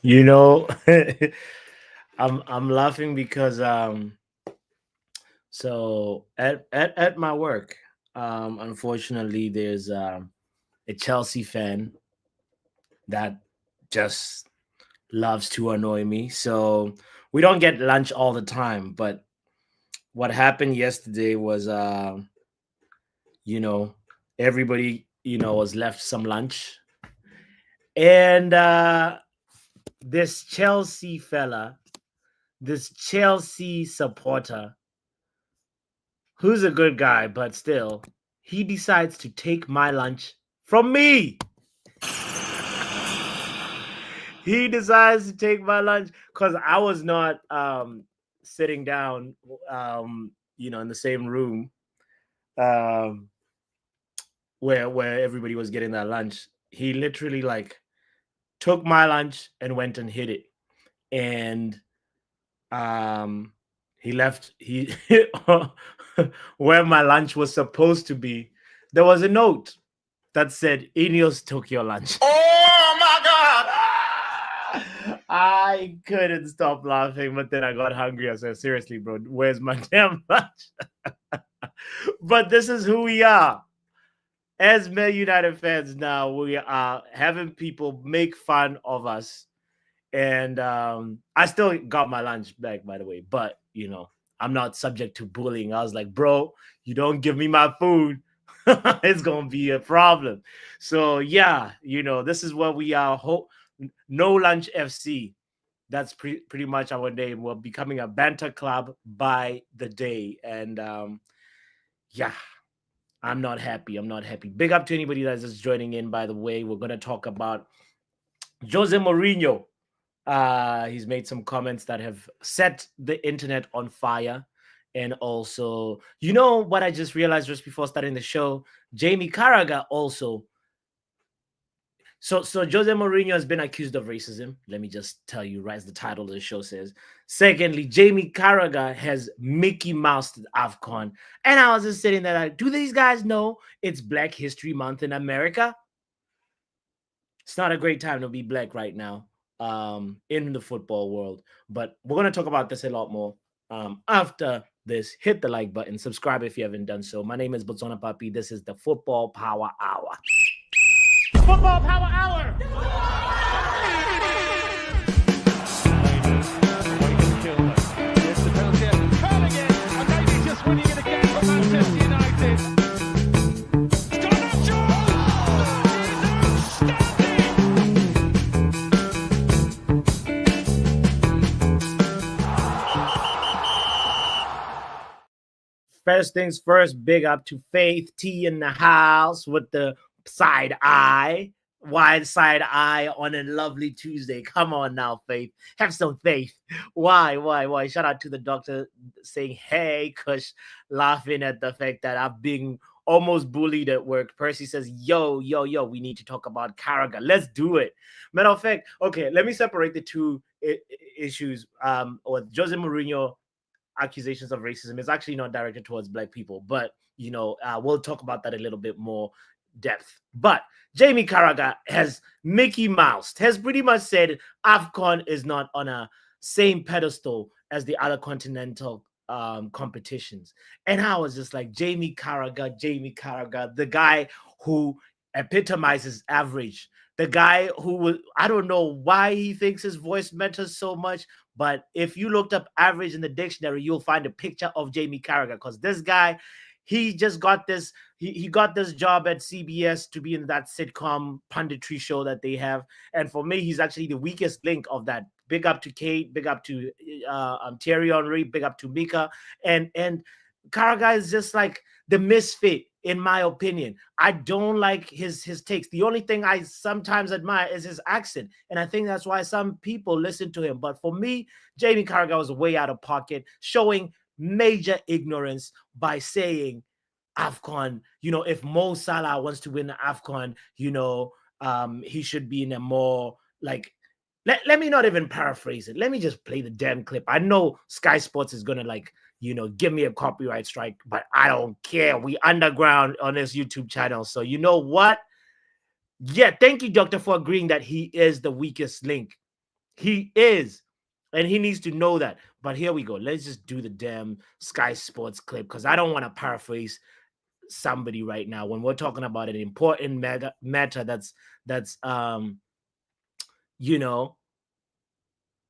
you know, I'm laughing because so at my work, unfortunately there's a Chelsea fan that just loves to annoy me. So we don't get lunch all the time, but what happened yesterday was you know, everybody, was left some lunch. And this Chelsea fella, this Chelsea supporter, who's a good guy, but still, he decides to take my lunch from me. He decides to take my lunch because I was not sitting down, in the same room um, where everybody was getting their lunch. He literally like took my lunch and went and hid it. And um he left he where my lunch was supposed to be, there was a note that said Ineos took your lunch. Oh my God! I couldn't stop laughing, but then I got hungry. I said, seriously, bro, where's my damn lunch? But this is who we are. As Man United fans now, we are having people make fun of us. And I still got my lunch back, by the way. But, I'm not subject to bullying. I was like, bro, you don't give me my food, it's going to be a problem. So, yeah, this is what we are. No Lunch FC. That's pretty much our name. We're becoming a banter club by the day. And yeah, I'm not happy. I'm not happy. Big up to anybody that's just joining in, by the way. We're going to talk about Jose Mourinho. He's made some comments that have set the internet on fire. And also, what I just realized just before starting the show? Jamie Carragher also. So Jose Mourinho has been accused of racism. Let me just tell you, right as the title of the show says. Secondly, Jamie Carragher has Mickey Mouse AFCON. And I was just sitting there like, do these guys know it's Black History Month in America? It's not a great time to be black right now in the football world. But we're going to talk about this a lot more after this. Hit the like button. Subscribe if you haven't done so. My name is Botswana Papi. This is the Football Power Hour. Football Power Hour! First things first, big up to Faith T in the house with the side eye, wide side eye on a lovely Tuesday. Come on now, Faith. Have some faith. Why? Shout out to the doctor saying, hey, Kush, laughing at the fact that I've been almost bullied at work. Percy says, yo, we need to talk about Carragher. Let's do it. Matter of fact, okay, let me separate the two issues with Jose Mourinho. Accusations of racism is actually not directed towards black people, but we'll talk about that a little bit more depth. But Jamie Carragher has Mickey Mouse, has pretty much said AFCON is not on a same pedestal as the other continental competitions. And I was just like, Jamie Carragher, the guy who epitomizes average, the guy who I don't know why he thinks his voice matters so much. But if you looked up average in the dictionary, you'll find a picture of Jamie Carragher, because this guy, he just got this, he got this job at CBS to be in that sitcom punditry show that they have. And for me, he's actually the weakest link of that. Big up to Kate, big up to Thierry Henry, big up to Mika. And Carragher is just like the misfit, in my opinion. I don't like his takes. The only thing I sometimes admire is his accent. And I think that's why some people listen to him. But for me, Jamie Carragher was way out of pocket, showing major ignorance by saying AFCON, if Mo Salah wants to win the AFCON, he should be in a more like, let me not even paraphrase it. Let me just play the damn clip. I know Sky Sports is going to give me a copyright strike, but I don't care. We underground on this YouTube channel. So you know what? Yeah, thank you, doctor, for agreeing that he is the weakest link. He is. And he needs to know that. But here we go. Let's just do the damn Sky Sports clip because I don't want to paraphrase somebody right now when we're talking about an important matter that's you know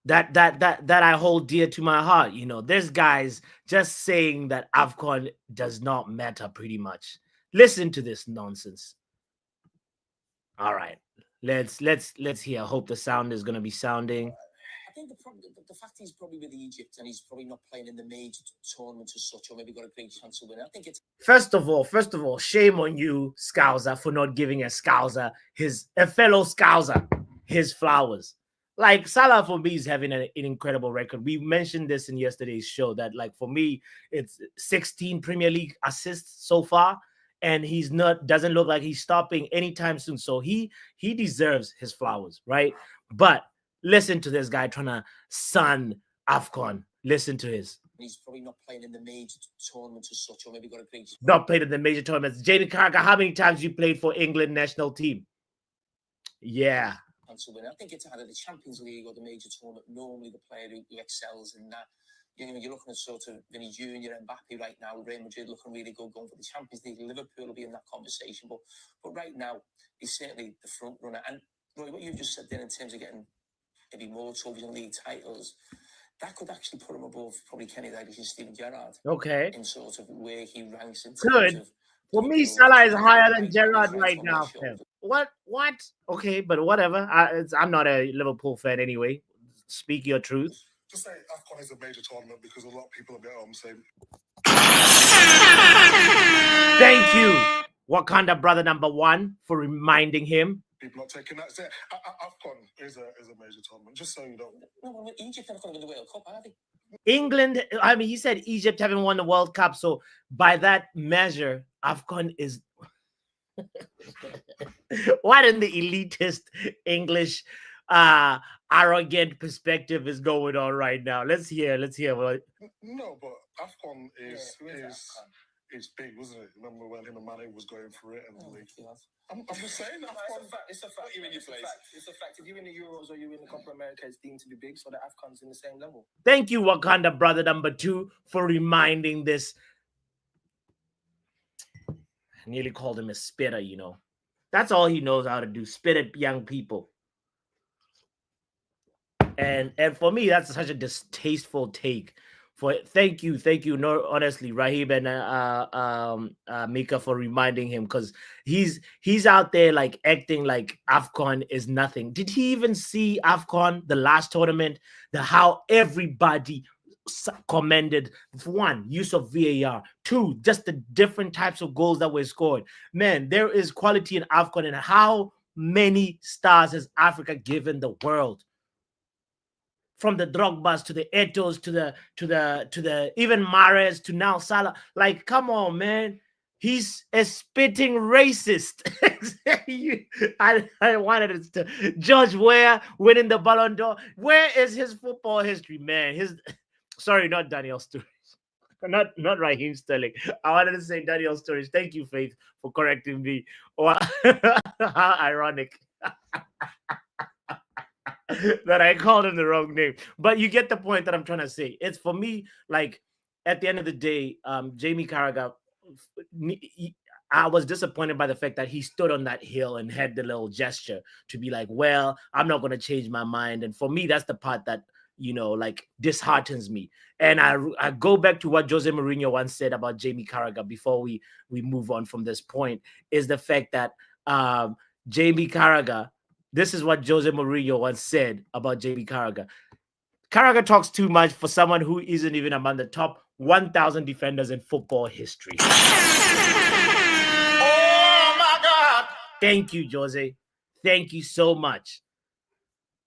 that I hold dear to my heart. You know, there's guys just saying that AFCON does not matter pretty much. Listen to this nonsense. All right. Let's hear. I hope the sound is gonna be sounding. I think the fact he's probably with Egypt and he's probably not playing in the major tournaments as such, or maybe got a great chance of winning. I think it's First of all, shame on you, Scouser, for not giving a fellow Scouser his flowers. Like Salah for me is having an incredible record. We mentioned this in yesterday's show that, like, for me, it's 16 Premier League assists so far, and he's not doesn't look like he's stopping anytime soon. So he deserves his flowers, right? But listen to this guy trying to sun AFCON. Listen to his. He's probably not playing in the major tournaments as such, or maybe got a great. Not played in the major tournaments. Jamie Carragher, how many times you played for England national team? Yeah. To win. I think it's either the Champions League or the major tournament. Normally, the player who excels in that. You know, you're looking at sort of Vinny Jr. and Mbappe right now. Real Madrid looking really good, going for the Champions League. Liverpool will be in that conversation, but right now he's certainly the front runner. And Roy, what you just said there in terms of getting maybe more trophies and league titles, that could actually put him above probably Kenny Dalglish and Steven Gerrard. Okay. In sort of where he ranks in terms Good. of. For me, Salah is higher than Gerrard right now. What? Okay, but whatever. I'm not a Liverpool fan anyway. Speak your truth. Just say AFCON is a major tournament because a lot of people are at home saying. Thank you, Wakanda brother number one, for reminding him. People not taking that. AFCON is a major tournament, just so you know. No, Egypt haven't won the World Cup, have they? England, I mean, he said Egypt haven't won the World Cup, so by that measure, AFCON is. What in the elitist English arrogant perspective is going on right now? Let's hear what. No, but AFCON is big, wasn't it? Remember when him and Mane was going for it and the league? I'm just saying that. It's a fact. It's a fact. If you win the Euros or you win the Copa America, it's deemed to be big, so the AFCON's in the same level. Thank you, Wakanda brother number two, for reminding this. I nearly called him a spitter, you know. That's all he knows how to do, spit at young people. And for me, that's such a distasteful take. Thank you. No, honestly, Rahib and Mika for reminding him, because he's out there like acting like AFCON is nothing. Did he even see AFCON, the last tournament, how everybody commended, one, use of VAR, two, just the different types of goals that were scored? Man, there is quality in AFCON, and how many stars has Africa given the world? From the Drogbas to the Etos to the even Mahrez to now Salah. Like, come on, man. He's a spitting racist. I wanted it to George Weah winning the Ballon d'Or. Where is his football history, man? Sorry, not Daniel Sturridge. Not Raheem Sterling. I wanted to say Daniel Sturridge. Thank you, Faith, for correcting me. How ironic. That I called him the wrong name. But you get the point that I'm trying to say. It's, for me, like, at the end of the day, Jamie Carragher, I was disappointed by the fact that he stood on that hill and had the little gesture to be like, well, I'm not going to change my mind. And for me, that's the part that, you know, like, disheartens me. And I go back to what Jose Mourinho once said about Jamie Carragher before we move on from this point, is the fact that Jamie Carragher, this is what Jose Mourinho once said about Jamie Carragher. Carragher talks too much for someone who isn't even among the top 1,000 defenders in football history. Oh, my God. Thank you, Jose. Thank you so much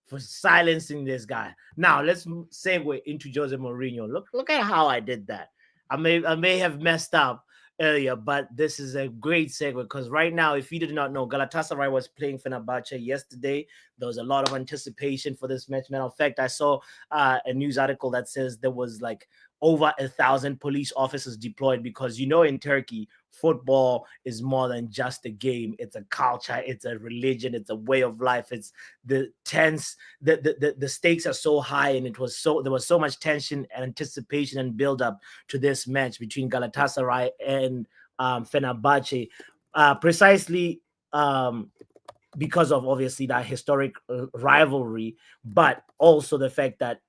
for silencing this guy. Now, let's segue into Jose Mourinho. Look at how I did that. I may have messed up earlier, but this is a great segue, because right now, if you did not know, Galatasaray was playing Fenerbahce yesterday. There was a lot of anticipation for this match. Matter of fact, I saw a news article that says there was like over 1,000 police officers deployed, because, you know, in Turkey, football is more than just a game. It's a culture, it's a religion, it's a way of life. It's the tense, the stakes are so high, and there was so much tension and anticipation and build up to this match between Galatasaray and Fenerbahce, precisely because of obviously that historic rivalry, but also the fact that,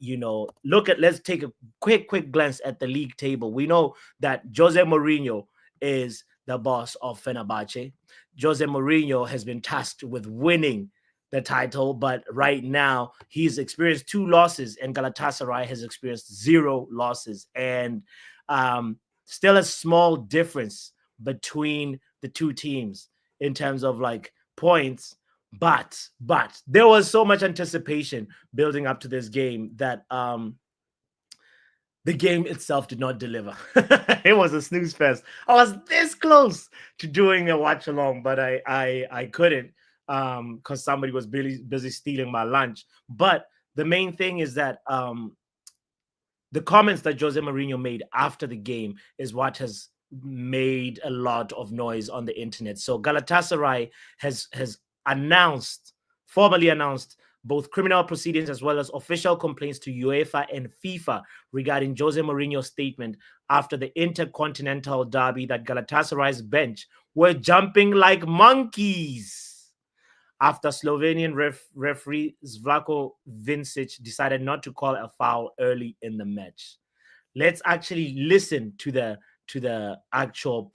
let's take a quick glance at the league table. We know that Jose Mourinho is the boss of Fenerbahce. Jose Mourinho has been tasked with winning the title, but right now he's experienced 2 losses, and Galatasaray has experienced 0 losses, and still a small difference between the two teams in terms of like points. But there was so much anticipation building up to this game that the game itself did not deliver. It was a snooze fest. I was this close to doing a watch along, but I couldn't because somebody was busy stealing my lunch. But the main thing is that the comments that Jose Mourinho made after the game is what has made a lot of noise on the internet. So Galatasaray has formally announced both criminal proceedings as well as official complaints to UEFA and FIFA regarding Jose Mourinho's statement after the Intercontinental Derby that Galatasaray's bench were jumping like monkeys after Slovenian referee Zvako Vincic decided not to call a foul early in the match. Let's actually listen to the actual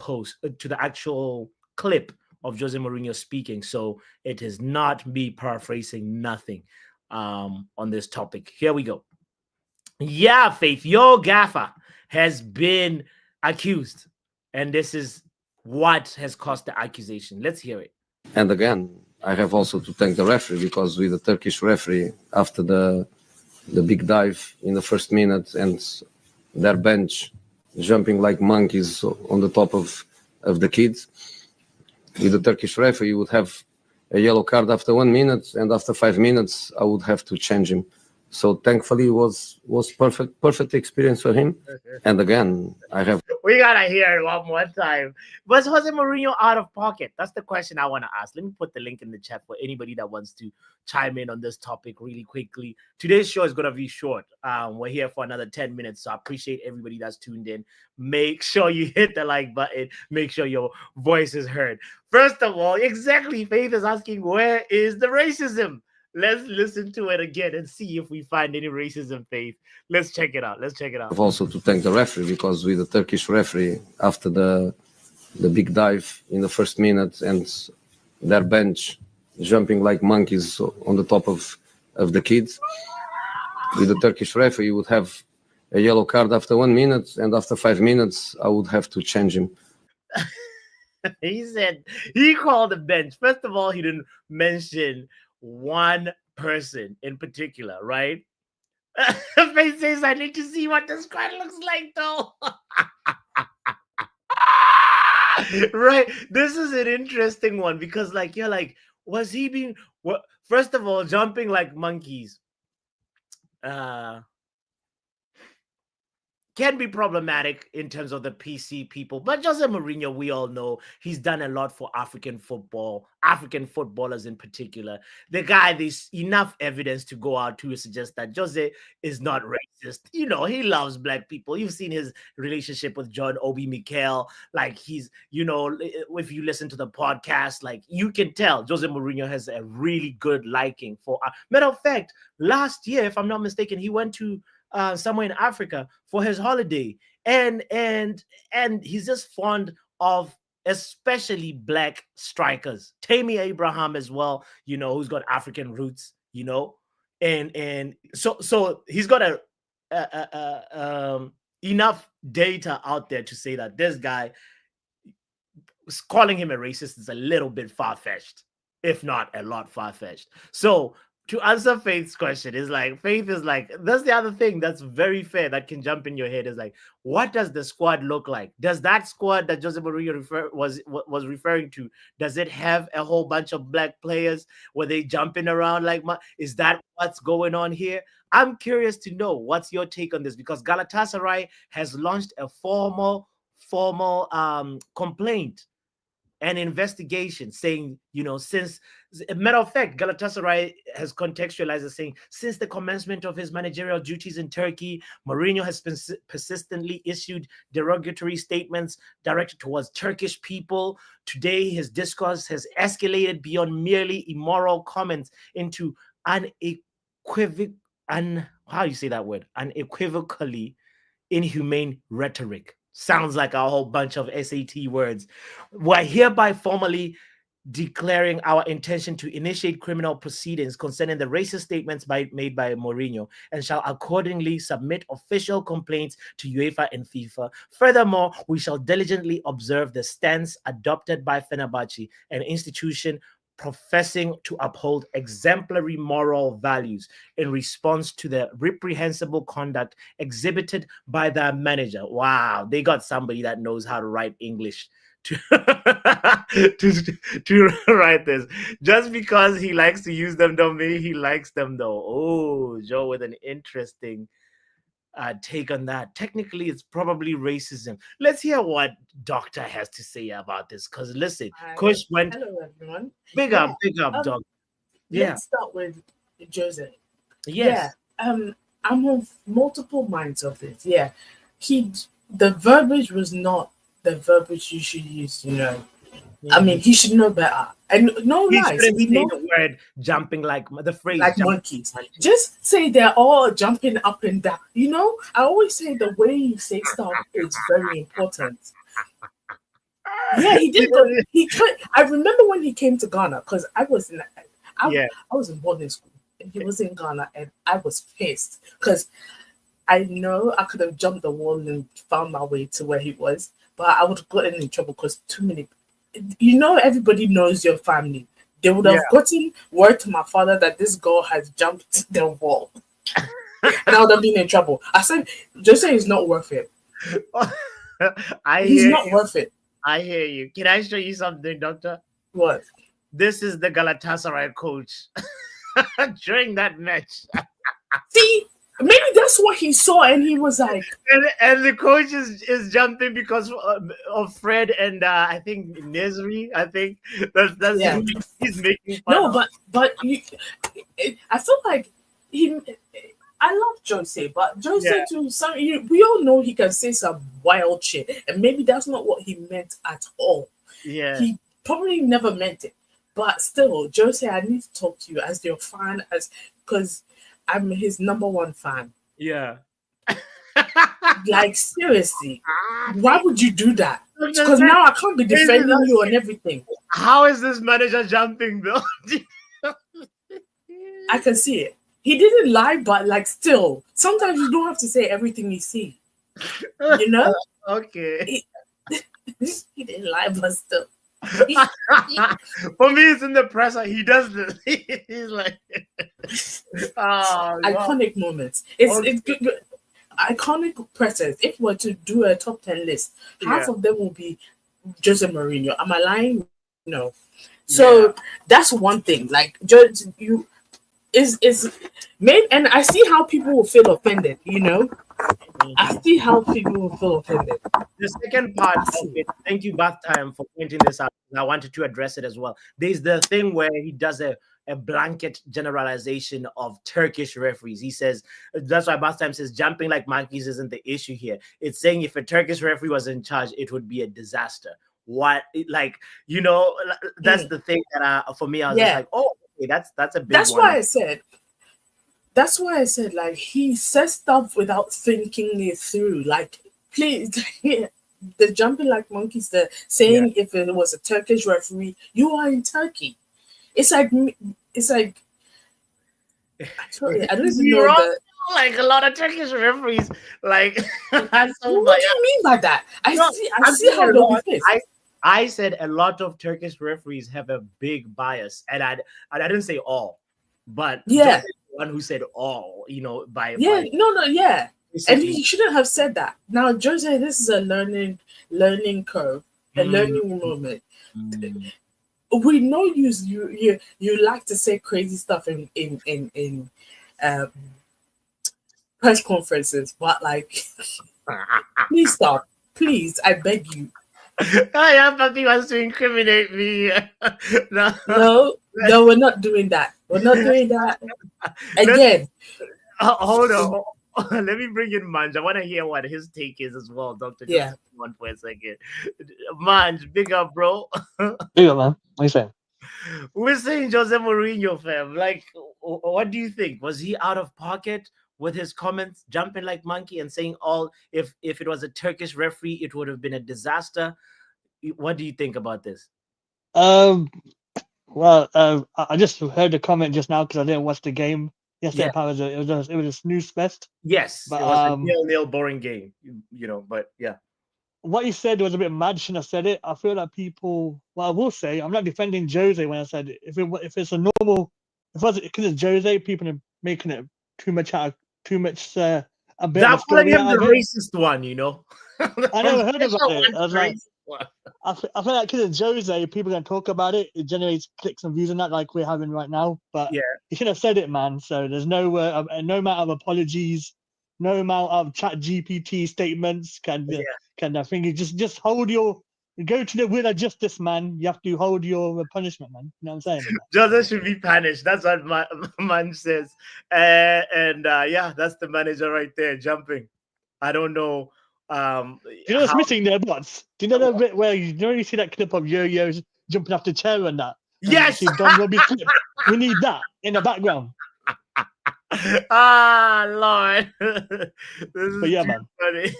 clip of Jose Mourinho speaking. So it is not me paraphrasing nothing on this topic. Here we go. Yeah, Faith, your gaffer has been accused, and this is what has caused the accusation. Let's hear it. And again, I have also to thank the referee, because with the Turkish referee, after the big dive in the first minute and their bench jumping like monkeys on the top of the kids, with the Turkish referee, you would have a yellow card after 1 minute, and after 5 minutes, I would have to change him. So thankfully, it was perfect experience for him. And again, we gotta hear it one more time. Was Jose Mourinho out of pocket? That's the question I want to ask. Let me put the link in the chat for anybody that wants to chime in on this topic really quickly. Today's show is gonna be short. We're here for another 10 minutes, so I appreciate everybody that's tuned in. Make sure you hit the like button. Make sure your voice is heard. First of all, exactly, Faith is asking, where is the racism? Let's listen to it again and see if we find any racism, Faith. Let's check it out. I've also to thank the referee, because with the Turkish referee, after the big dive in the first minute and their bench jumping like monkeys on the top of the kids, with the Turkish referee, you would have a yellow card after 1 minute, and after 5 minutes, I would have to change him. He said he called the bench. First of all, he didn't mention one person in particular, right? Faith says, I need to see what the squad looks like, though. Right. This is an interesting one because, like, you're like, was he being what? First of all, jumping like monkeys. Can be problematic in terms of the PC people. But Jose Mourinho, we all know he's done a lot for African football, African footballers in particular. The guy, there's enough evidence to go out to suggest that Jose is not racist. You know, he loves black people. You've seen his relationship with John Obi Mikel. Like he's, you know, if you listen to the podcast, like you can tell Jose Mourinho has a really good liking for. Matter of fact, last year, if I'm not mistaken, he went to somewhere in Africa for his holiday, and he's just fond of especially black strikers. Tammy Abraham as well, you know, who's got African roots, you know, and so he's got enough data out there to say that this guy calling him a racist is a little bit far-fetched, if not a lot far-fetched. So to answer Faith's question, is like Faith is like, that's the other thing that's very fair that can jump in your head is like, what does the squad look like? Does that squad that Jose Mourinho was referring to, does it have a whole bunch of black players? Were they jumping around like is that what's going on here? I'm curious to know what's your take on this, because Galatasaray has launched a formal formal complaint and investigation saying, since, a matter of fact, Galatasaray has contextualized as saying, since the commencement of his managerial duties in Turkey, Mourinho has persistently issued derogatory statements directed towards Turkish people. Today, his discourse has escalated beyond merely immoral comments into how you say that word? Unequivocally inhumane rhetoric. Sounds like a whole bunch of SAT words. We're hereby formally declaring our intention to initiate criminal proceedings concerning the racist statements made by Mourinho, and shall accordingly submit official complaints to UEFA and FIFA. Furthermore, we shall diligently observe the stance adopted by Fenerbahce, an institution professing to uphold exemplary moral values, in response to the reprehensible conduct exhibited by their manager. Wow, they got somebody that knows how to write English to, to write this. Just because he likes to use them don't mean he likes them, though. Oh, Joe with an interesting take on that. Technically, it's probably racism. Let's hear what Doctor has to say about this. Because listen, Kush went. Hello, everyone. Big up, Doc. Yeah. Let's start with Jose. Yes. Yeah. I'm of multiple minds of this. Yeah. The verbiage was not the verbiage you should use, I mean, he should know better. And no He lies. shouldn't We say know the word jumping like the phrase like jumping monkeys. Just say they're all jumping up and down. I always say the way you say stuff is very important. Yeah, he did. I remember when he came to Ghana, because I was in boarding school and he was in Ghana, and I was pissed because I know I could have jumped the wall and found my way to where he was, but I would have gotten in trouble because too many. Everybody knows your family. They would have gotten word to my father that this girl has jumped the wall, and I would have been in trouble. I said, Jose is not worth it. He's not worth it. I hear you. Can I show you something, Doctor? What? This is the Galatasaray coach during that match. See, maybe that's what he saw, and he was like, and the coach is jumping because of Fred and I think Nesri. I think that's he's making fun. No, of. but I feel like I love Jose, but Jose too. We all know he can say some wild shit, and maybe that's not what he meant at all. Yeah, he probably never meant it, but still, Jose, I need to talk to you as your fan, because I'm his number one fan. Yeah, like seriously, why would you do that? Because now I can't be defending you on everything. How is this manager jumping though? I can see it. He didn't lie, but still, sometimes you don't have to say everything you see. Okay. He didn't lie, but still. For me, it's in the presser. He does this. He's like, iconic moments. It's good. Iconic pressers. If we were to do a top 10 list, half of them will be Jose Mourinho. Am I lying? No. So that's one thing. You. Is made, and I see how people will feel offended. I see how people will feel offended. The second part, thank you, Bath Time, for pointing this out. I wanted to address it as well. There's the thing where he does a blanket generalization of Turkish referees. He says, that's why Bath Time says jumping like monkeys isn't the issue here. It's saying if a Turkish referee was in charge, it would be a disaster. That's the thing that for me, I was just like, oh, okay, that's a big that's one. That's why I said he says stuff without thinking it through. Please, the jumping like monkeys, the saying if it was a Turkish referee, you are in Turkey. It's like I don't even know that. Like a lot of Turkish referees, what do you mean by that? I see how they'll be pissed. I said a lot of Turkish referees have a big bias, and I didn't say all, but the one who said all, and he shouldn't have said that. Now, Jose, this is a learning curve, a learning moment. We know you like to say crazy stuff in press conferences, but please stop. Please, I beg you. Oh, yeah, Papi wants to incriminate me. No. No, we're not doing that. We're not doing that. Again. Hold on. Let me bring in Manj. I want to hear what his take is as well, Dr. Yeah. Joseph. One for a second. Manj, big up, bro. Big up, man. What you saying? We're saying Jose Mourinho, fam. Like, what do you think? Was he out of pocket with his comments, jumping like monkey and saying if it was a Turkish referee, it would have been a disaster? What do you think about this? Well, I just heard the comment just now because I didn't watch the game yesterday. Yeah. Apparently it was a snooze fest. Yes, But, it was a 0-0 boring game, but yeah. What he said was a bit mad. Shouldn't have said it. I feel like people. Well, I will say I'm not defending Jose when I said it. If it's a normal, because it's Jose, people are making it too much a bit of a story him out the of it. racist one, I never heard about it. I was like, I feel like because it's Jose, people can talk about it. It generates clicks and views and that, like we're having right now. But yeah, he should have said it, man. So there's no amount of apologies, no amount of chat GPT statements can I think you just hold your go to the wheel of justice, man. You have to hold your punishment, man. You know what I'm saying? Jose should be punished. That's what man says. Yeah, that's the manager right there jumping. I don't know. You know what's missing there, bots? Do you know the bit where you see that clip of Yo-Yo's jumping off the chair and that? And yes, Don Robbie clip. We need that in the background. Lord, this is But yeah, too man. funny.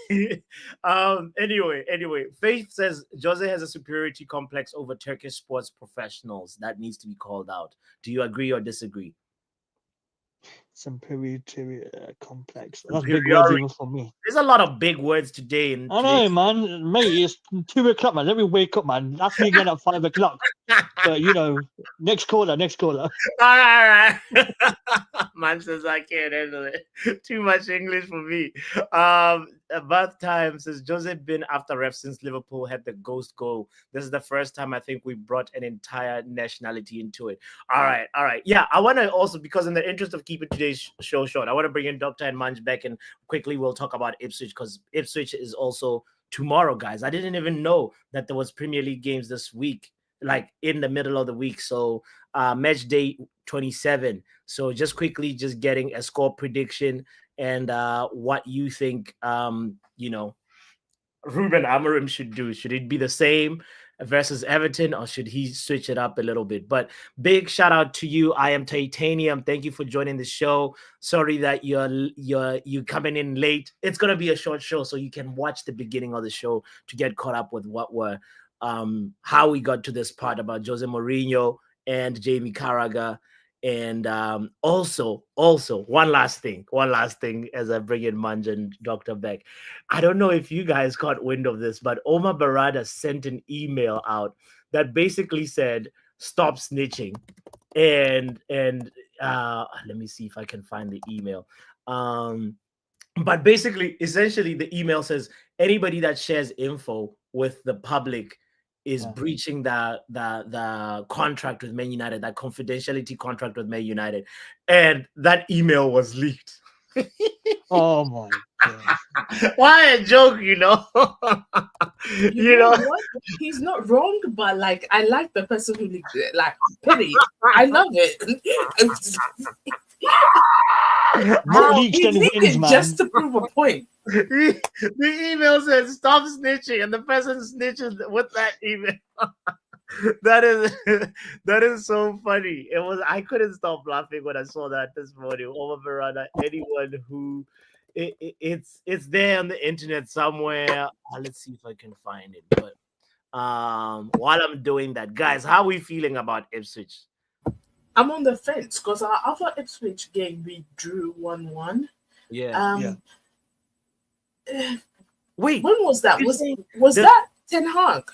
Anyway, Faith says Jose has a superiority complex over Turkish sports professionals that needs to be called out. Do you agree or disagree? Superiority complex. That's big words even for me. There's a lot of big words today. I know, man. Mate, it's 2 o'clock, man. Let me wake up, man. That's me again at 5 o'clock. But next caller. All right. Man says I can't handle it. Too much English for me. Bath Time says Jose been after ref since Liverpool had the ghost goal. This is the first time I think we brought an entire nationality into it. All right. Yeah, I want to also, because in the interest of keeping today's show short, I want to bring in Dr. and Manj back, and quickly we'll talk about Ipswich, because Ipswich is also tomorrow, guys. I didn't even know that there was Premier League games this week, like in the middle of the week. So match day 27. So just quickly, just getting a score prediction and what you think, Ruben Amorim should do. Should it be the same versus Everton, or should he switch it up a little bit? But big shout out to you. I am Titanium. Thank you for joining the show. Sorry that you're coming in late. It's gonna be a short show, so you can watch the beginning of the show to get caught up with what were how we got to this part about Jose Mourinho and Jamie Carragher. And also one last thing as I bring in Manj and Dr. Beck. I don't know if you guys caught wind of this, but Omar Barada sent an email out that basically said stop snitching, and let me see if I can find the email. But basically, essentially, the email says anybody that shares info with the public is breaching the contract with Man United, that confidentiality contract with Man United. And that email was leaked. Oh my God. Why a joke, You know what? He's not wrong, but like I like the person who leaked it. Like, pity. I love it. He leaked it just to prove a point. The email says stop snitching, and the person snitches with that email. that is so funny. I couldn't stop laughing when I saw that this morning. Over Veranda, anyone who it's there on the internet somewhere. Let's see if I can find it. But while I'm doing that, guys, how are we feeling about Ipswich? I'm on the fence because our other Ipswich game we drew 1-1. Yeah. Wait, when was that? Was that Ten Hag?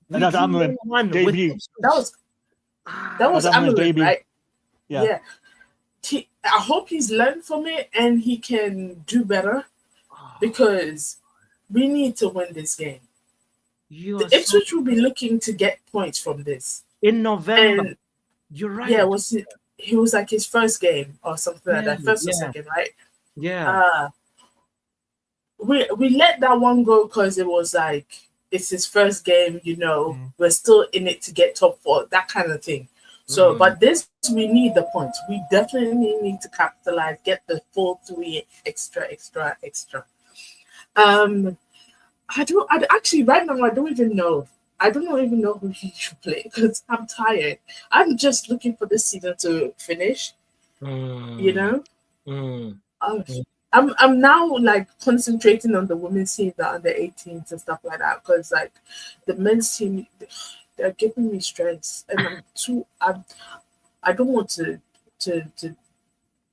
That's Amorim debut. That was Amorim, right? Yeah. I hope he's learned from it and he can do better, because we need to win this game. The Ipswich will be looking to get points from this in November. And you're right. Yeah, he was like his first game or something like that, first or second, right? Yeah. we let that one go because it was like it's his first game, you know. We're still in it to get top 4, that kind of thing. So, but this we need the points. We definitely need to capitalize, get the full 3 extra. I actually right now I don't even know. I don't even know who he should play because I'm tired. I'm just looking for this season to finish. You know. I'm now like concentrating on the women's team, the under 18s and stuff like that, because like the men's team, they're giving me stress, and I don't want to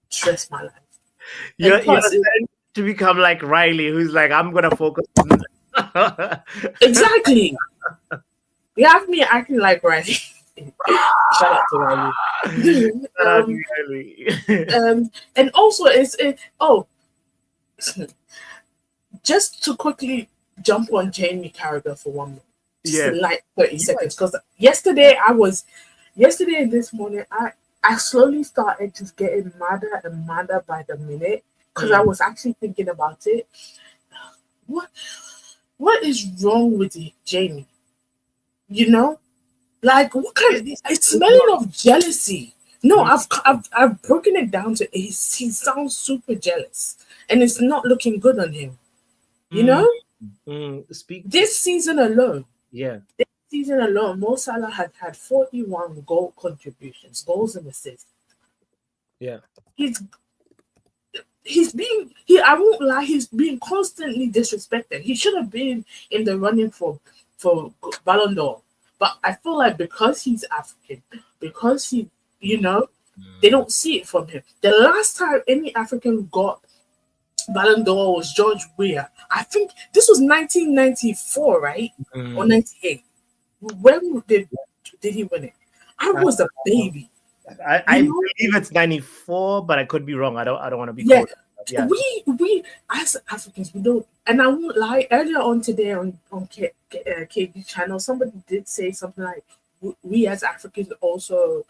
stress my life. You're starting to become like Riley, who's like, I'm gonna focus on exactly. You have me acting like Riley. Shout out to Riley. And also just to quickly jump on Jamie Carragher for 1 minute. Just like 30 seconds. Because yesterday this morning, I slowly started just getting madder and madder by the minute. Because I was actually thinking about it. What is wrong with Jamie? You know? Like, what kind of... It's smelling of jealousy. No, I've broken it down to he sounds super jealous. And it's not looking good on him. You know? This season alone. This season alone, Mo Salah had 41 goal contributions, goals and assists. Yeah. I won't lie, he's being constantly disrespected. He should have been in the running for Ballon d'Or. But I feel like because he's African, because he, you know, they don't see it from him. The last time any African got Ballon d'Or was George Weah. I think this was 1994, right? Or 98. When did he win it? I was a baby. I believe it's 94, but I could be wrong. I don't want to be quoted. Yeah. We as Africans, we don't, and I won't lie, earlier on today on KB channel, somebody did say something like we as Africans also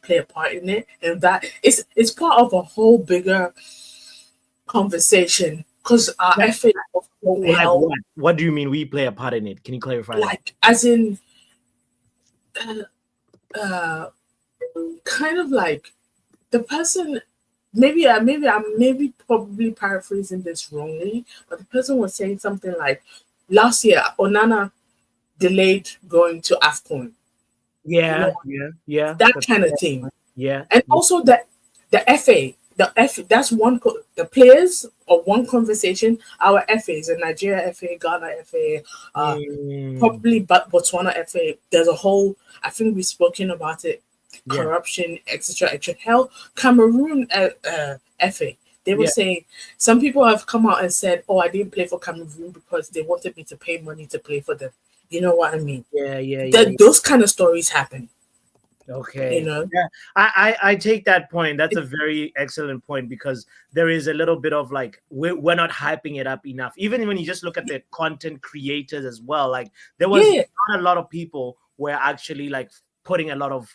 play a part in it, and that it's part of a whole bigger conversation because our FA what do you mean we play a part in it? Can you clarify? Like that? As in kind of like the person, maybe I'm probably paraphrasing this wrongly, but the person was saying something like last year Onana delayed going to AFCON. Yeah. That kind of thing. Yeah. And also the FA, that's one the players of one conversation. Our FAs, the Nigeria FA, Ghana FA, probably Botswana FA. There's a whole, I think we've spoken about it, corruption, etc. Hell, Cameroon FA. They were saying, some people have come out and said, oh, I didn't play for Cameroon because they wanted me to pay money to play for them. You know what I mean? Those kind of stories happen. Okay. You know? Yeah. I take that point. That's a very excellent point because there is a little bit of like we're not hyping it up enough. Even when you just look at the content creators as well, like there was not a lot of people were actually like putting a lot of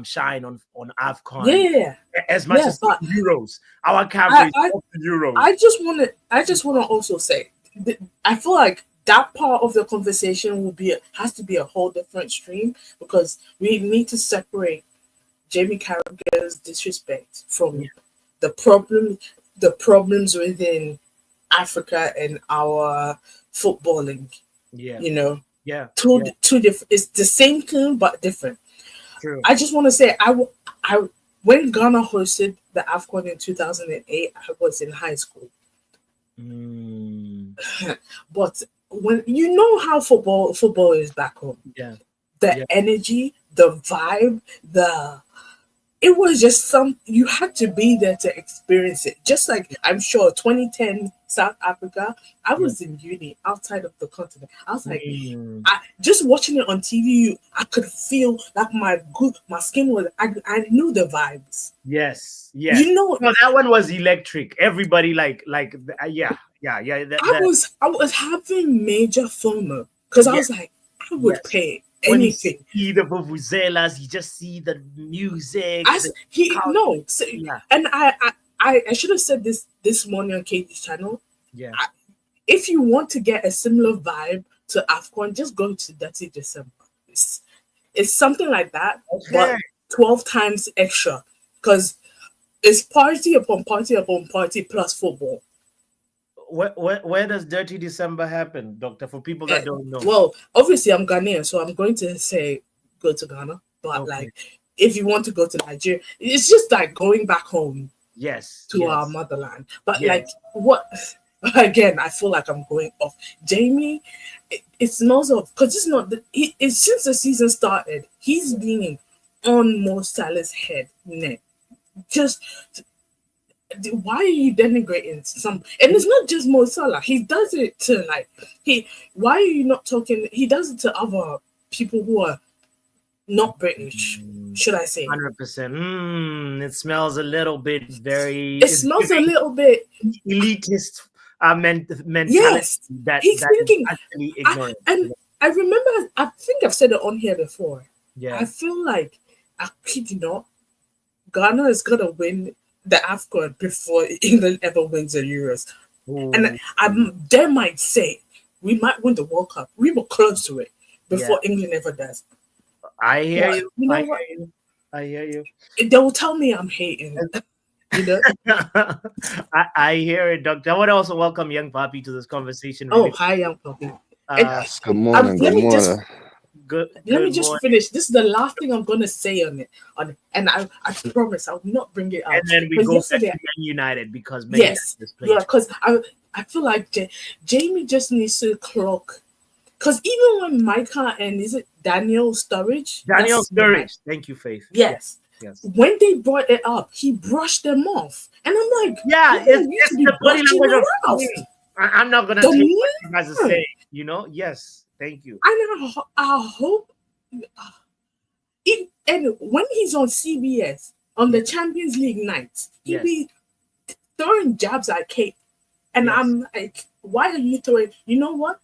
shine on AFCON. As much as Euros. Our coverage of the Euros. I just wanna also say I feel like that part of the conversation has to be a whole different stream because we need to separate Jamie Carragher's disrespect from the problems within Africa and our footballing. You know, two different. It's the same thing but different. True. I just want to say, when Ghana hosted the AFCON in 2008, I was in high school. But when you know how football is back home, the energy, the vibe, it was just you had to be there to experience it. Just like I'm sure 2010 South Africa, I was in uni outside of the continent. I was like, just watching it on TV, I could feel like my skin was. I knew the vibes. Yes. You know, no, that one was electric. Everybody I was having major FOMO because I was like, I would pay anything. When you see the vuvuzelas, you just see the music. And I should have said this morning on Katie's channel. Yeah. If you want to get a similar vibe to AFCON, just go to Dirty December. It's something like that, but 12 times extra, because it's party upon party upon party plus football. Where does Dirty December happen, Doctor? For people that don't know. Well, obviously I'm Ghanaian, so I'm going to say go to Ghana. But like, if you want to go to Nigeria, it's just like going back home. Yes. To our motherland. But like, what? Again, I feel like I'm going off. Jamie, it smells of, because it's not. It's since the season started, he's been on Mo Salah's head neck. Just. Why are you denigrating some? And it's not just Mo Salah. He does it to why are you not talking? He does it to other people who are not British, should I say? 100%. It smells a little bit It smells a little bit elitist mentality. Yes, he's thinking. Actually ignorant. And I remember, I think I've said it on here before. Yeah. I feel like, I kid you not, Ghana is gonna win the AFCON before England ever wins the Euros. Ooh. And they might say we might win the World Cup. We were close to it before England ever does. I hear you. You know I hear you. They will tell me I'm hating. You know? I hear it, Doctor. I want to also welcome Young Papi to this conversation. Oh, hi, Young Papi. Yes, good morning. Good morning. Let me just finish. This is the last thing I'm gonna say on it. And I promise I will not bring it up. And then we go back to Man United because Man United is playing. Because I feel like Jamie just needs to clock. Because even when Micah and is it Daniel Sturridge? Thank you, Faith. Yes. When they brought it up, he brushed them off, and I'm like, it's the body language of. I'm not gonna take what you guys are saying. You know, yes. Thank you. And I hope, and when he's on CBS on the Champions League nights, he'll be throwing jabs at Kate, and I'm like, why are you throwing? You know what?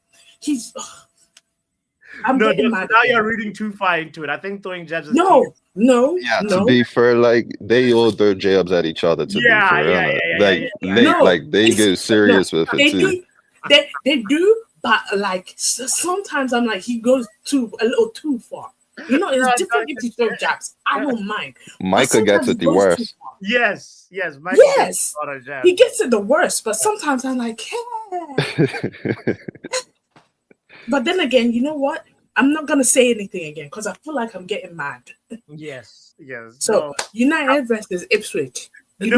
I'm getting mad. Now you're reading too far into it. I think throwing jabs is no. Yeah, to be fair, like they all throw jabs at each other. To be fair, like they get serious with it too. They do. But like sometimes I'm like he goes a little too far. You know, it's different if you throw jabs. I don't mind. Micah gets it the worst. Yes. Micah he gets it the worst. But sometimes I'm like, hey. But then again, you know what? I'm not gonna say anything again because I feel like I'm getting mad. Yes. So United versus Ipswich. Do you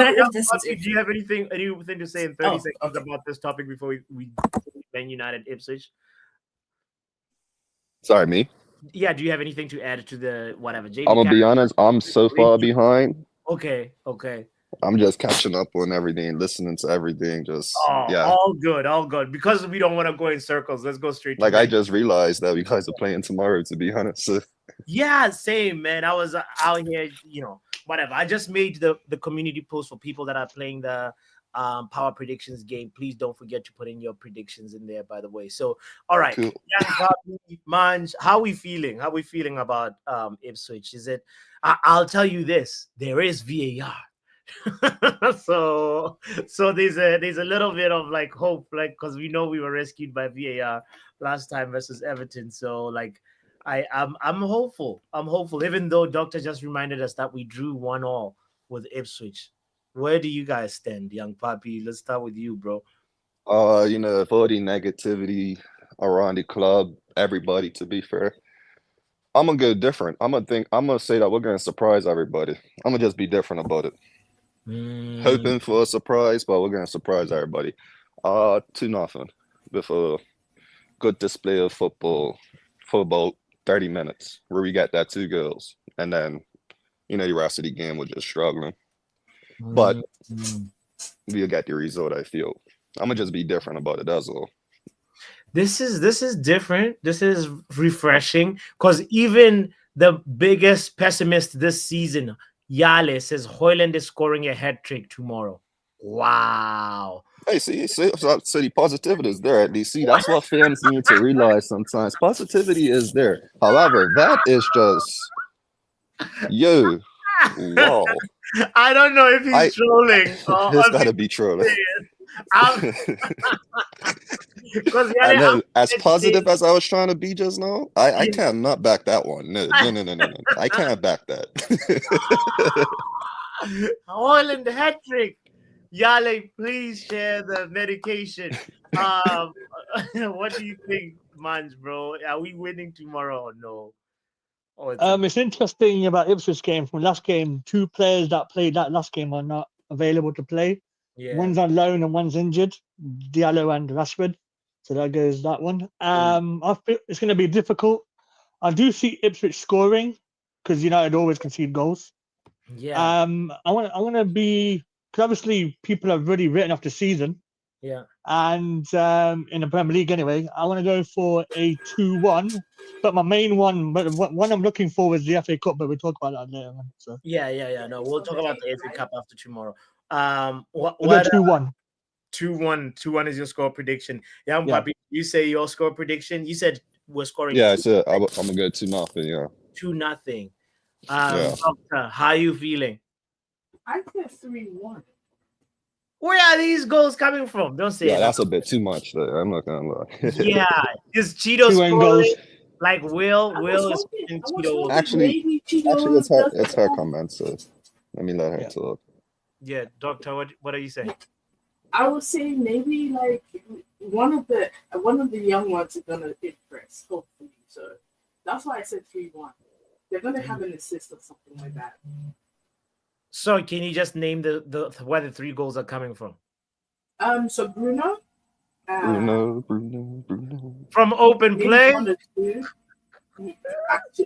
have anything to say in 30 seconds about this topic before we Man United Ipswich? Sorry, me? Yeah, do you have anything to add to the whatever? I'm gonna be honest, I'm so far behind. Okay. I'm just catching up on everything, listening to everything. All good. Because we don't want to go in circles. Let's go straight. I just realized that you guys are playing tomorrow. To be honest. Yeah, same, man. I was out here, whatever. I just made the community post for people that are playing the power predictions game. Please don't forget to put in your predictions in there, by the way. So, all right, cool. Manj, how are we feeling? How are we feeling about Ipswich? Is it? I'll tell you this: there is VAR. so there's a little bit of like hope, like because we know we were rescued by VAR last time versus Everton. So like I'm hopeful. Even though Doctor just reminded us that we drew 1-1 with Ipswich. Where do you guys stand, Young Papi? Let's start with you, bro. For the negativity around the club, everybody, to be fair, I'm gonna go different. I'm gonna say that we're gonna surprise everybody. I'm gonna just be different about it. Hoping for a surprise, but we're gonna surprise everybody. 2-0 with a good display of football for about 30 minutes, where we got that 2 goals, and then the rest of the game we're just struggling. But we'll get the result. I feel I'm gonna just be different about it. That's all. This is different. This is refreshing because even the biggest pessimist this season, Yale, says Højlund is scoring a hat trick tomorrow. Wow. Hey, so the positivity is there. You see, that's what fans need to realize sometimes. Positivity is there. However, that is just, wow. I don't know if he's trolling. It's got to be trolling. Because And then, as positive as I was trying to be just now, I can't not back that one. No. I can't back that. Holland hat trick. Yale, please share the medication. What do you think, Mans, bro? Are we winning tomorrow or no? It's interesting about Ipswich game from last game. 2 players that played that last game are not available to play. Yeah. One's on loan and one's injured. Diallo and Rashford. So that goes that one. I feel it's going to be difficult. I do see Ipswich scoring because United always concede goals. Yeah. I want to be, because obviously people have already written off the season. Yeah. And in the Premier League anyway, I want to go for a 2-1. But my main one I'm looking for is the FA Cup, but we'll talk about that later on. So Yeah. No, we'll talk about the FA Cup after tomorrow. What 2-1. 2-1 is your score prediction. Yeah, Papi, you say your score prediction. You said we're scoring. Yeah, I said I'm gonna go 2-0. Yeah. 2-0. Yeah. Doctor, how are you feeling? I said 3-1. Where are these goals coming from? Don't say Yeah, it. that's a bit too much. Though. I'm not gonna lie. Yeah, is Cheeto 2 scoring? goals. Like Will is hoping Cheeto. Actually, Cheeto it's her comment. So let me let her talk. Yeah, Doctor, what are you saying? I would say maybe like one of the young ones are gonna impress, hopefully. So that's why I said 3-1. They're gonna have an assist or something like that. So can you just name the where the 3 goals are coming from? So Bruno. Bruno. From open play.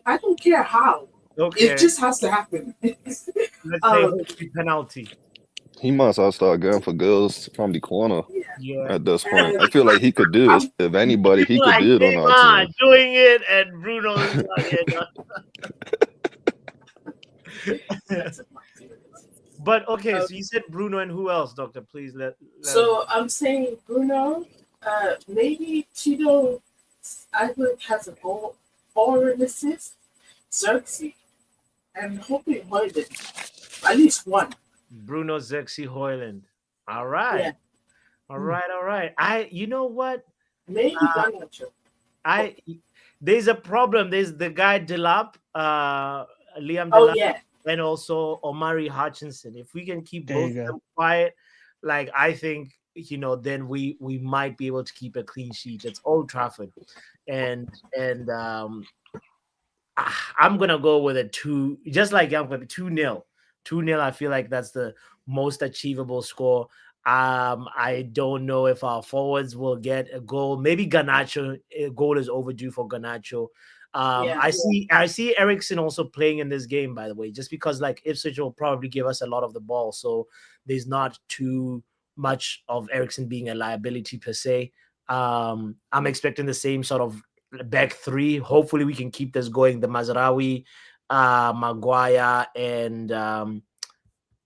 I don't care how. Okay. It just has to happen. Let's say penalty. He must all start going for goals from the corner. Yeah. At this point, I feel like he could do it. If anybody, he could do it on our team. Doing it, and Bruno's But okay, so you said Bruno and who else, Doctor? Please let So I'm saying Bruno, maybe Cheeto, I think has a goal or an assist. Xerxes, and hoping Hoyland, at least one. Bruno, Xerxes, Hoyland. All right. Yeah. All right. You know what? Maybe Garnacho. There's a problem. There's the guy Delap, Liam Delap. Oh, yeah. And also Omari Hutchinson. If we can keep both of them quiet, like I think, then we might be able to keep a clean sheet. It's Old Trafford. And I'm gonna go with a 2, just like Young Pepper, 2-0. 2-0. I feel like that's the most achievable score. I don't know if our forwards will get a goal. Maybe Garnacho, a goal is overdue for Garnacho. I see Ericsson also playing in this game, by the way, just because like Ipswich will probably give us a lot of the ball, so there's not too much of Ericsson being a liability per se. I'm expecting the same sort of back 3. Hopefully we can keep this going. The Mazraoui, Maguire, and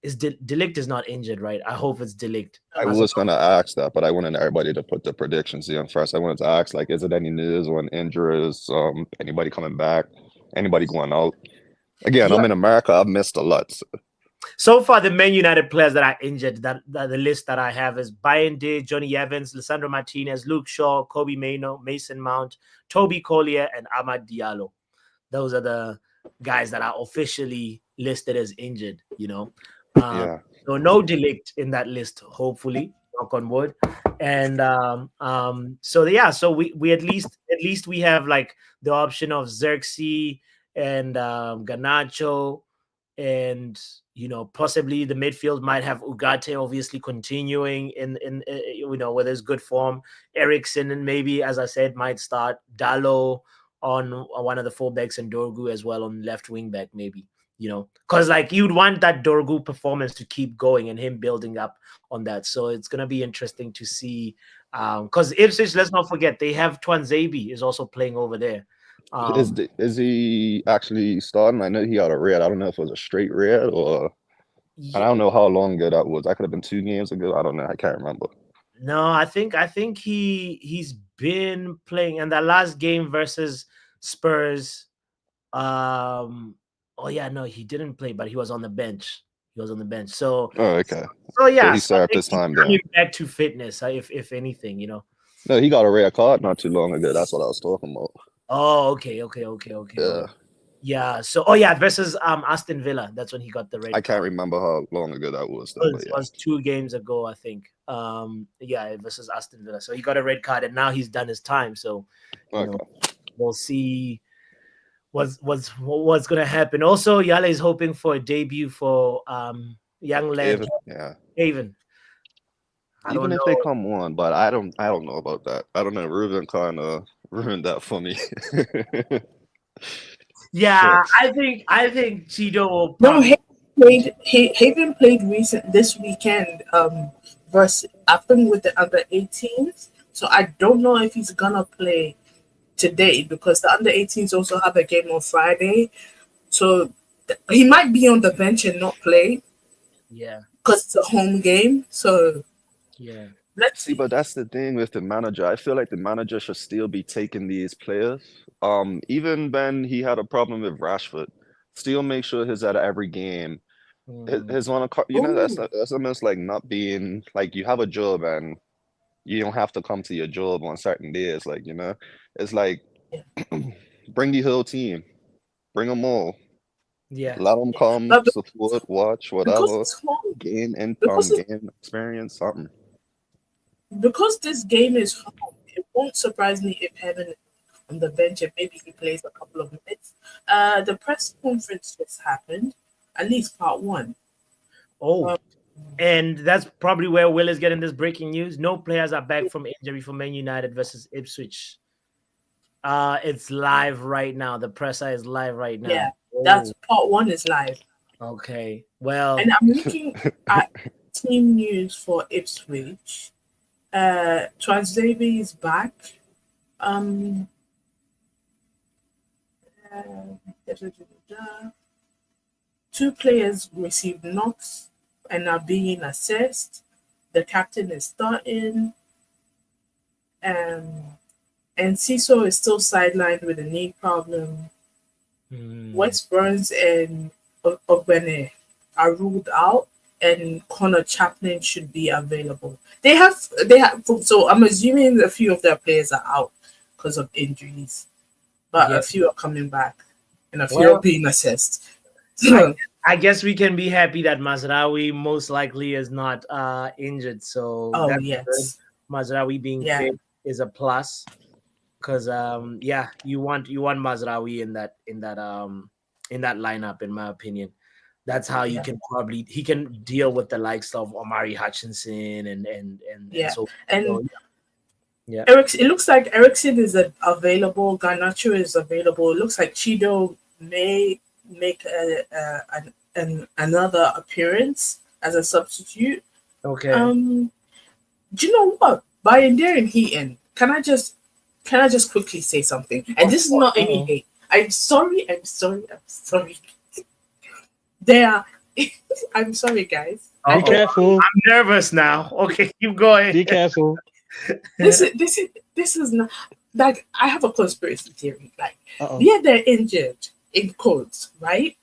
is Delict is not injured, right? I hope it's Delict. I was gonna ask that, but I wanted everybody to put the predictions in first. I wanted to ask, like, is it any news on injuries? Anybody coming back? Anybody going out? Again, I'm in America. I've missed a lot. So far, the Man United players that are injured, that the list that I have is Bayern Day, Johnny Evans, Lisandro Martinez, Luke Shaw, Kobe Mainoo, Mason Mount, Toby Collier, and Amad Diallo. Those are the guys that are officially listed as injured, So no Delict in that list, hopefully, knock on wood. And so we at least we have like the option of Xerxes and Garnacho, and possibly the midfield might have Ugarte obviously continuing in where there's good form. Ericsson, and maybe, as I said, might start Dallo on one of the fullbacks and Dorgu as well on left wing back, maybe. Because like you'd want that Dorgu performance to keep going and him building up on that. So it's gonna be interesting to see. Because Ipswich, let's not forget, they have Twanzebe is also playing over there. Is he actually starting? I know he had a red. I don't know if it was a straight red or. I don't know how long ago that was. That could have been 2 games ago. I don't know. I can't remember. No, I think he's been playing in that last game versus Spurs. Oh yeah, no, he didn't play, but he was on the bench. He was on the bench. So, Oh, okay. so yeah, he so I served think his time he's then. coming back to fitness, if anything, you know. No, he got a red card not too long ago. That's what I was talking about. Oh, okay. Yeah. Yeah. So, oh yeah, versus Aston Villa. That's when he got the red I can't card. remember how long ago that was though, It but yeah. was 2 games ago, I think. Yeah, versus Aston Villa. So he got a red card, and now he's done his time. So, you know, we'll see what's gonna happen. Also, Yale is hoping for a debut for young lad David, yeah. Haven. Even if they come on, but I don't know about that. I don't know. Ruben kind of ruined that for me. Yeah, I think Cheeto will No, probably Haven played this weekend. Versus I think with the under 18s. So I don't know if he's gonna play today because the under 18s also have a game on Friday. So he might be on the bench and not play. Yeah. Because it's a home game. So yeah. Let's see, but that's the thing with the manager. I feel like the manager should still be taking these players. Even when he had a problem with Rashford, still make sure he's at every game. His on a, you know, that's almost like not being like you have a job and you don't have to come to your job on certain days. Like, you know, it's like bring the whole team, bring them all. Yeah. Let them come, support, watch, whatever. Gain income, gain experience, something. Because this game is home, it won't surprise me if Heaven on the bench and maybe he plays a couple of minutes. The press conference just happened, at least part 1. Oh, and that's probably where Will is getting this breaking news. No players are back from injury for Man United versus Ipswich. It's live right now. The presser is live right now. Yeah, that's part 1 is live. Okay, well, and I'm looking at team news for Ipswich. Transavy is back. Two players received knocks and are being assessed. The captain is starting. And Ciso is still sidelined with a knee problem. West Burns and Ogbene are ruled out, and Connor Chaplin should be available. They have. So I'm assuming a few of their players are out because of injuries, but a few are coming back, and a few are being assessed. I guess we can be happy that Mazraoui most likely is not injured. So yes, good. Mazraoui being fit is a plus, because you want Mazraoui in that lineup, in my opinion. That's how you can he can deal with the likes of Omari Hutchinson and Eric, it looks like Ericsson is available. Garnacho is available. It looks like Chido may make another appearance as a substitute. Okay. Do you know what? By endearing Heaton, can I just quickly say something? And this is not any hate. I'm sorry. I'm sorry, guys. Be careful. I'm nervous now. Okay, keep going. Be careful. This is not like I have a conspiracy theory. Like, they're injured in quotes, right?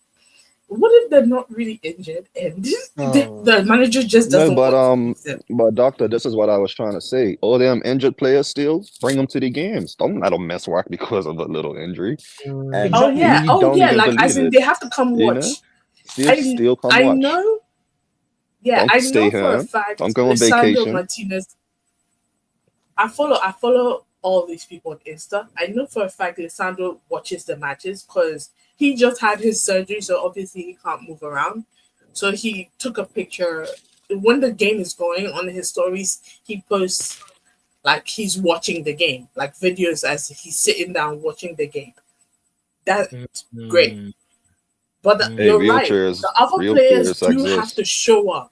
What if they're not really injured and the manager just doesn't? But doctor, this is what I was trying to say. All them injured players still bring them to the games. Don't let them miss work because of a little injury. Like as in they have to come watch. Still come watch. I know. Yeah, don't I stay know for a fact. Don't go on vacation. Martinez. I follow all these people on Insta. I know for a fact Lisandro watches the matches because he just had his surgery, so obviously he can't move around. So he took a picture when the game is going on his stories. He posts like he's watching the game, like videos as he's sitting down watching the game. That's great. But you're right. The other players do have to show up.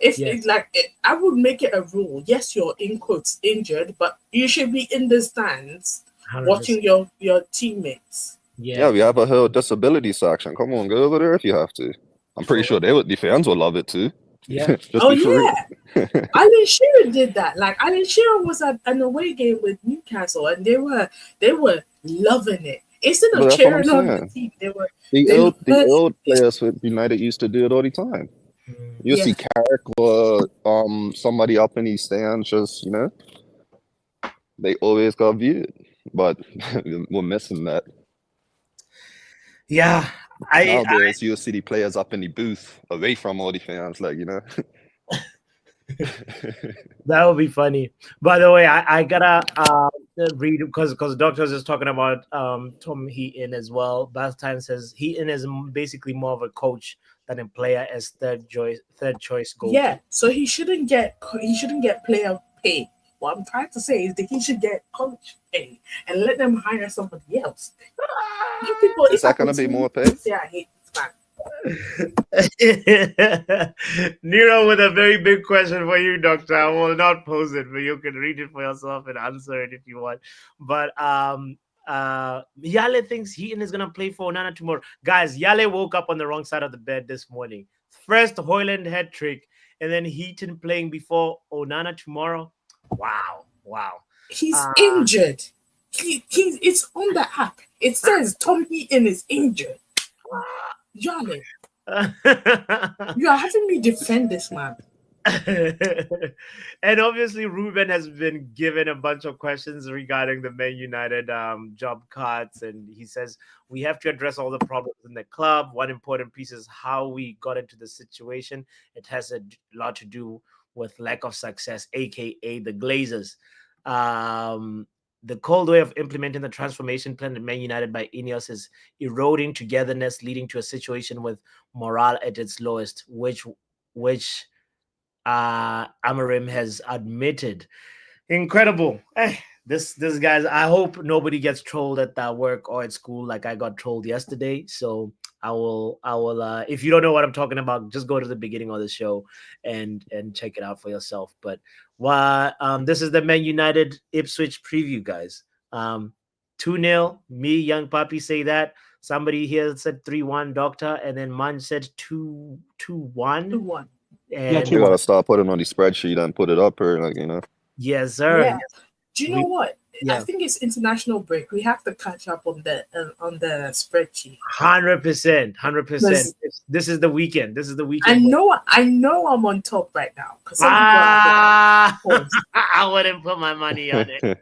I would make it a rule. Yes, you're in quotes injured, but you should be in the stands 100%. Watching your teammates. Yeah, we have a whole disability section. Come on, go over there if you have to. I'm pretty sure the fans will love it too. Yeah. Alan Shearer did that. Like Alan Shearer was at an away game with Newcastle, and they were loving it. Instead But of that's what I'm cheering on the saying. team, they The old players with United used to do it all the time. You see Carrick or somebody up in these stands, just they always got viewed, but we're missing that. Yeah, Nowadays, you'll see the players up in the booth, away from all the fans, that would be funny. By the way, I gotta read because Doctor is talking about Tom Heaton as well. Bath Time says Heaton is basically more of a coach than a player as third choice goalkeeper. Yeah, so he shouldn't get player pay. What I'm trying to say is that he should get coach pay and let them hire somebody else. You people, Is that gonna be more pay? Say I hate this man. Nero with a very big question for you, Doctor. I will not pose it, but you can read it for yourself and answer it if you want. But Yale thinks Heaton is gonna play for Onana tomorrow. Guys, Yale woke up on the wrong side of the bed this morning. First Hoyland hat trick, and then Heaton playing before Onana tomorrow. Wow. He's injured. It's on the app. It says Tom Heaton is injured. Yale, you are having me defend this man. And obviously Ruben has been given a bunch of questions regarding the Man United job cuts, and he says we have to address all the problems in the club. One important piece is how we got into the situation. It has a lot to do with lack of success, aka the Glazers. The cold way of implementing the transformation plan at Man United by Ineos is eroding togetherness, leading to a situation with morale at its lowest, which Amorim has admitted. Incredible. This guys, I hope nobody gets trolled at that work or at school like I got trolled yesterday. So I will if you don't know what I'm talking about, just go to the beginning of the show and check it out for yourself. But this is the Man United Ipswich preview, guys. 2-0. Me, Young Papi say that. Somebody here said 3-1, Doctor, and then Man said 2-1. 2-1. And you gotta start putting on the spreadsheet and put it up here, Yes, sir. Yeah. Do you know what? Yeah. I think it's international break. We have to catch up on the spreadsheet. 100%. This is the weekend. I know I'm on top right now because I wouldn't put my money on it.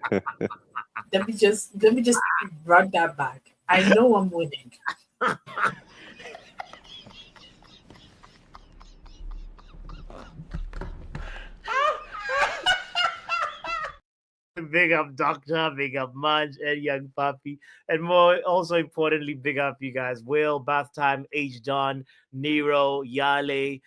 Let me just run that back. I know I'm winning. Big up Doctor, big up Mudge and Young Papi, and more also importantly, big up you guys. Will, Bath Time, H Don, Nero, Yale,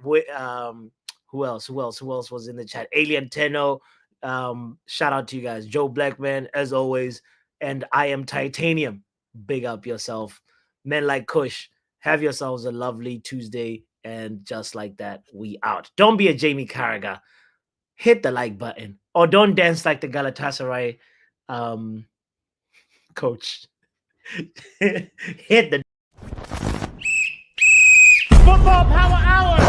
who else was in the chat? Alien Tenno. Shout out to you guys. Joe Blackman, as always, and I am Titanium. Big up yourself. Men like Kush, have yourselves a lovely Tuesday, and just like that, we out. Don't be a Jamie Carragher. Hit the like button, or don't dance like the Galatasaray coach. Hit the Football Power Hour.